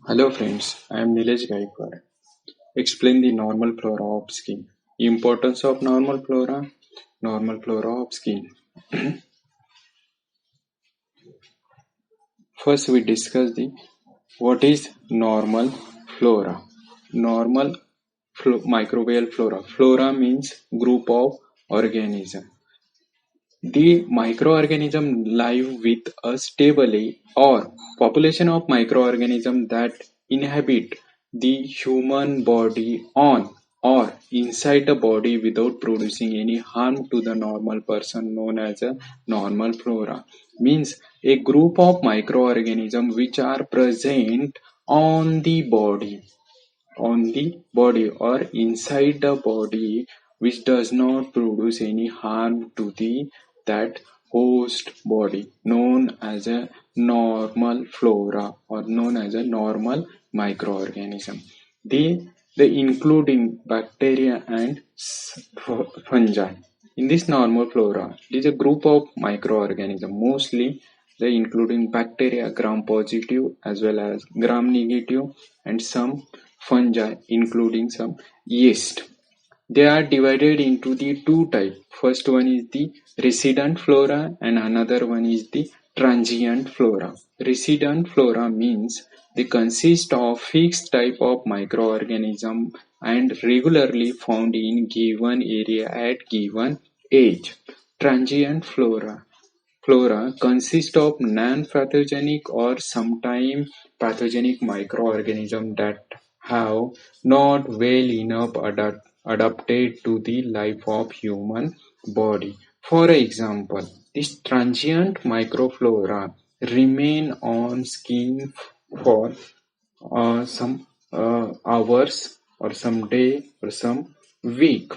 Hello friends, I am Nilesh Gaikwad. Explain the normal flora of skin. Importance of normal flora of skin. First we discuss the what is normal flora. Normal microbial flora. Flora means group of organism. The microorganism live with us stably or population of microorganisms that inhabit the human body on or inside the body without producing any harm to the normal person known as a normal flora means a group of microorganisms which are present on the body or inside the body which does not produce any harm to the that host body known as a normal flora or known as a normal microorganism. They include in bacteria and fungi. In this normal flora, it is a group of microorganisms. Mostly they include in bacteria gram positive as well as gram negative and some fungi including some yeast. They are divided into the two types. First one is the resident flora and another one is the transient flora. Resident flora means they consist of fixed type of microorganism and regularly found in given area at given age. Transient flora consists of non-pathogenic or sometimes pathogenic microorganisms that have not well enough adapted to the life of human body. For example, this transient microflora remain on skin for some hours or some day or some week.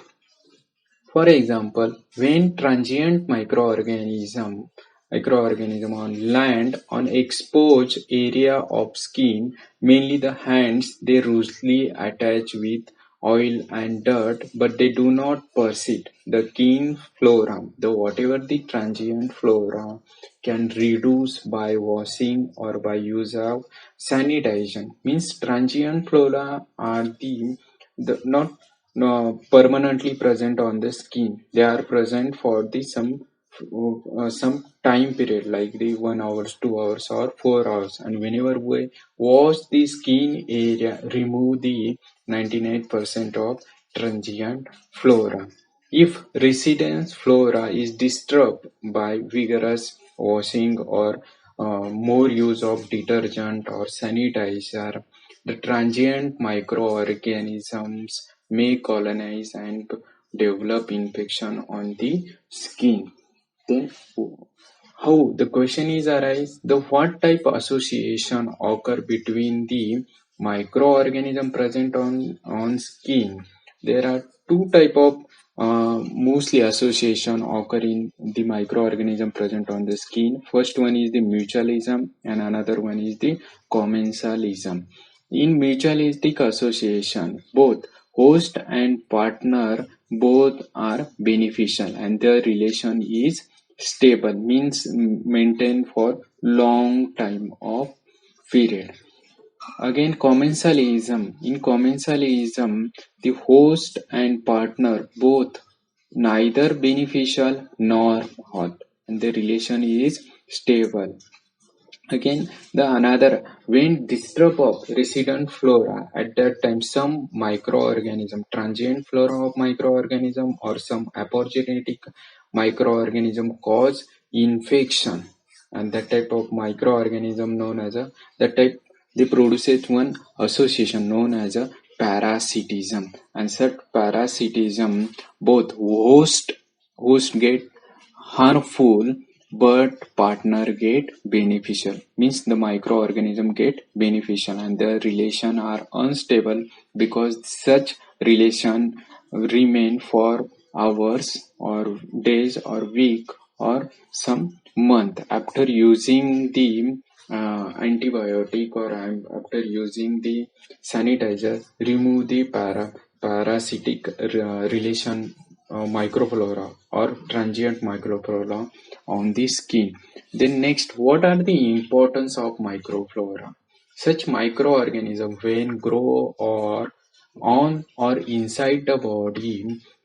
For example, when transient microorganism on land on exposed area of skin, mainly the hands, they loosely attach with oil and dirt, but they do not persist. The skin flora, the whatever the transient flora can reduce by washing or by use of sanitation. Means transient flora are the not permanently present on the skin. They are present for the some time period like the 1 hours, 2 hours, or 4 hours. And whenever we wash the skin area, remove the 99% of transient flora. If residence flora is disturbed by vigorous washing or more use of detergent or sanitizer, the transient microorganisms may colonize and develop infection on the skin. Then how the question is arise the what type of association occur between the microorganism present on skin. There are two type of mostly association occur in the microorganism present on the skin. First one is the mutualism and another one is the commensalism. In mutualistic association, both host and partner both are beneficial and their relation is stable, means maintained for long time of period. Again, commensalism. In commensalism, the host and partner both neither beneficial nor hot, and the relation is stable. Again, the another when disturb of resident flora at that time some microorganism, transient flora of microorganism or some apogenetic microorganism cause infection, and that type of microorganism known as a that type they produces one association known as a parasitism, and such parasitism both host get harmful but partner get beneficial, means the microorganism get beneficial and the relation are unstable because such relation remain for hours or days or week or some month after using the antibiotic or after using the sanitizer. Remove the parasitic relation microflora or transient microflora on the skin. Then next, what are the importance of microflora? Such microorganisms, when grow or on or inside the body,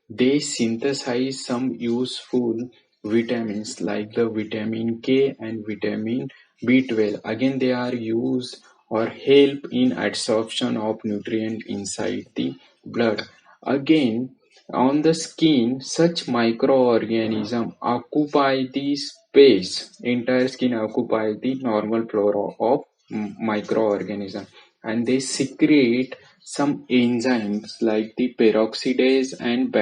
they synthesize some useful vitamins like the vitamin K and vitamin B12. Again, they are used or help in absorption of nutrient inside the blood. Again, on the skin, such microorganisms occupy the space. Entire skin occupy the normal flora of microorganism, and they secrete some enzymes like the peroxidase and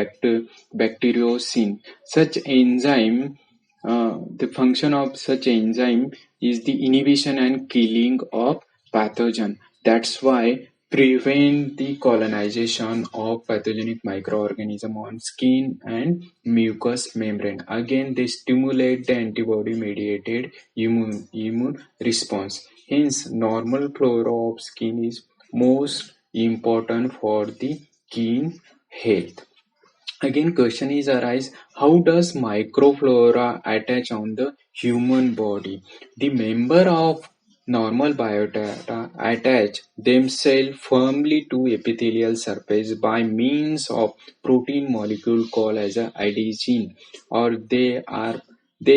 bacteriocin. Such enzyme, the function of such enzyme is the inhibition and killing of pathogen. That's why prevent the colonization of pathogenic microorganism on skin and mucous membrane. Again, they stimulate the antibody mediated immune response. Hence, normal flora of skin is most important for the skin health. Again, question is arise: how does microflora attach on the human body? The member of normal biota attach themselves firmly to epithelial surface by means of protein molecule called as a adhesion, or they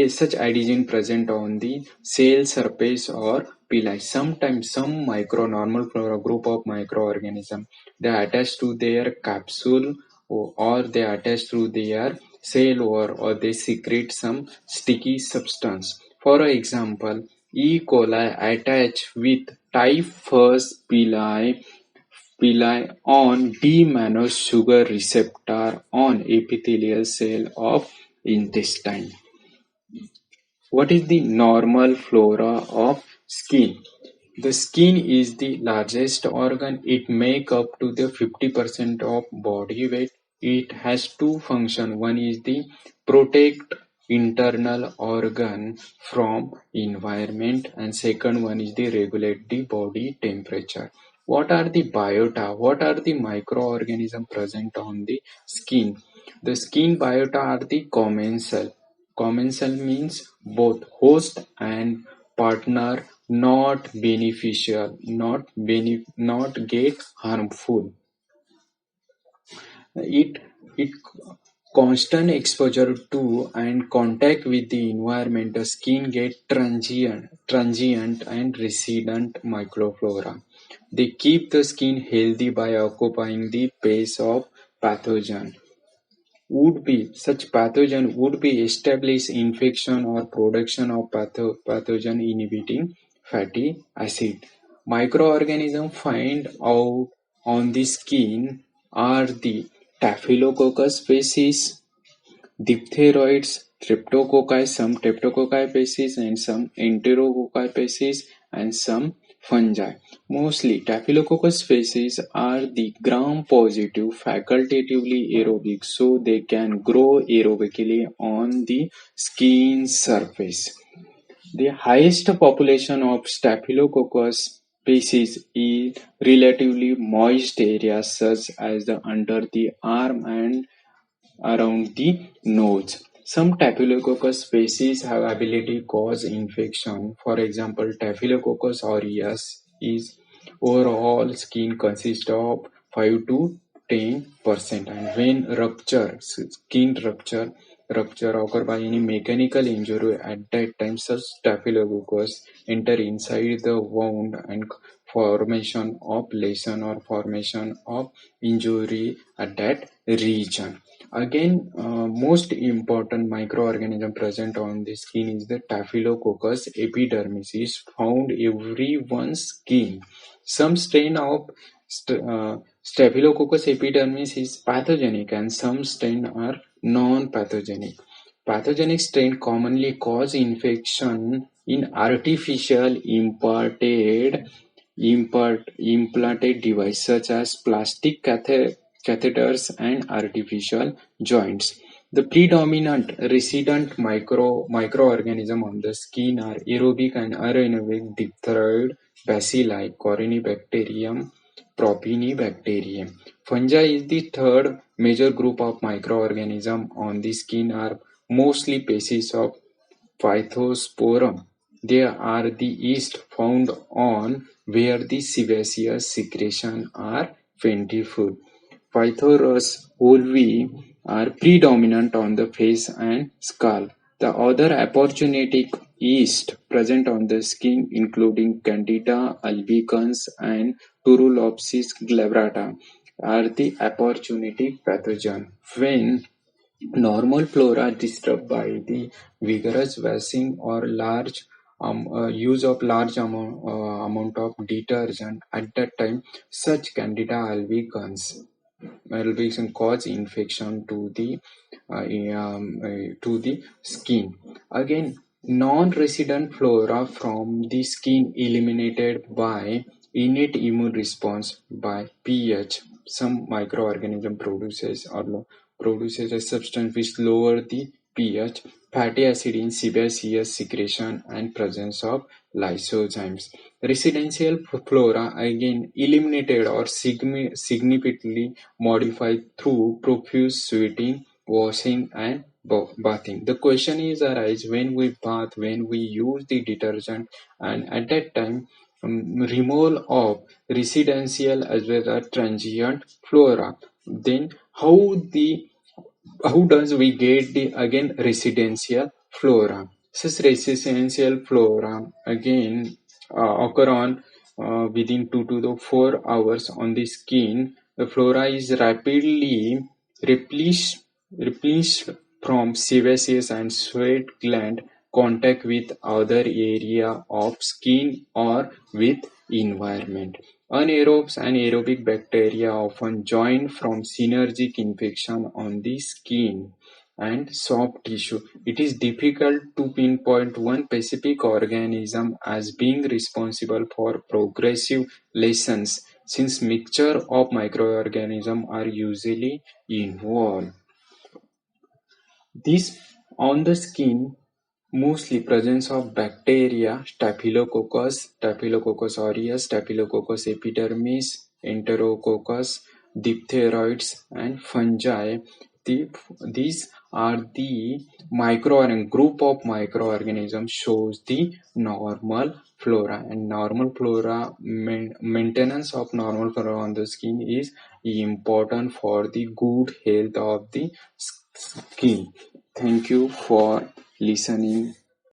such adhesion present on the cell surface or villi. Sometimes some micro normal flora group of microorganism, they attach to their capsule, or they attach through their cell wall, or they secrete some sticky substance. For example, E. coli attach with typhus pili on D-mannose sugar receptor on epithelial cell of intestine. What is the normal flora of skin? The skin is the largest organ. It make up to the 50% of body weight. It has two functions. One is the protect internal organ from environment, and second one is the regulate the body temperature. What are the biota? What are the microorganisms present on the skin? The skin biota are the commensal. Commensal means both host and partner, not beneficial, not get harmful. It constant exposure to and contact with the environment, the skin get transient and resident microflora. They keep the skin healthy by occupying the space of pathogen. Such pathogen would be establish infection or production of pathogen inhibiting fatty acid. Microorganisms find out on the skin are the Staphylococcus species, diphtheroids, some Streptococci species, and some Enterococci species, and some fungi. Mostly, Staphylococcus species are the gram-positive, facultatively aerobic, so they can grow aerobically on the skin surface. The highest population of Staphylococcus species is relatively moist areas such as the under the arm and around the nose. Some Staphylococcus species have ability to cause infection. For example, Staphylococcus aureus is overall skin consists of 5 to 10%, and when skin rupture occur by any mechanical injury, at that time such Staphylococcus enter inside the wound and formation of lesion or formation of injury at that region. Again, most important microorganism present on the skin is the Staphylococcus epidermis, is found everyone's skin. Some strain of Staphylococcus epidermis is pathogenic, and some strain are non-pathogenic. Pathogenic strain commonly cause infection in artificial implanted device such as plastic catheters and artificial joints. The predominant resident microorganism on the skin are aerobic and anaerobic diphtheroid bacilli, Corynebacterium, Propionibacterium. Fungi is the third major group of microorganisms on the skin, are mostly species of Phytosporum. They are the yeast found on where the sebaceous secretion are plentiful. Phythoros volvi are predominant on the face and skull. The other opportunistic yeast present on the skin, including Candida albicans and Turulopsis glabrata, are the opportunistic pathogen. When normal flora disturbed by the vigorous washing or large use of large amount of detergent at that time, such Candida albicans can cause infection to the skin. Again, non-resident flora from the skin eliminated by innate immune response by pH. Some microorganism produces a substance which lower the pH, fatty acid in sebaceous secretion, and presence of lysozymes. Residential flora again eliminated or significantly modified through profuse sweating, washing, and bathing. The question is arise when we bath, when we use the detergent, and at that time removal of residential as well as transient flora. Then how does we get the again residential flora? Such residential flora again occur on within 2 to 4 hours on the skin. The flora is rapidly replenished from sebaceous and sweat gland contact with other area of skin or with environment. Anaerobes and aerobic bacteria often join from synergic infection on the skin and soft tissue. It is difficult to pinpoint one specific organism as being responsible for progressive lesions since mixture of microorganisms are usually involved. This on the skin mostly presence of bacteria Staphylococcus aureus, Staphylococcus epidermis, Enterococcus, diphtheroids, and fungi. These are the group of microorganisms shows the normal flora, and normal flora maintenance of normal flora on the skin is important for the good health of the skin. Thank you for listening.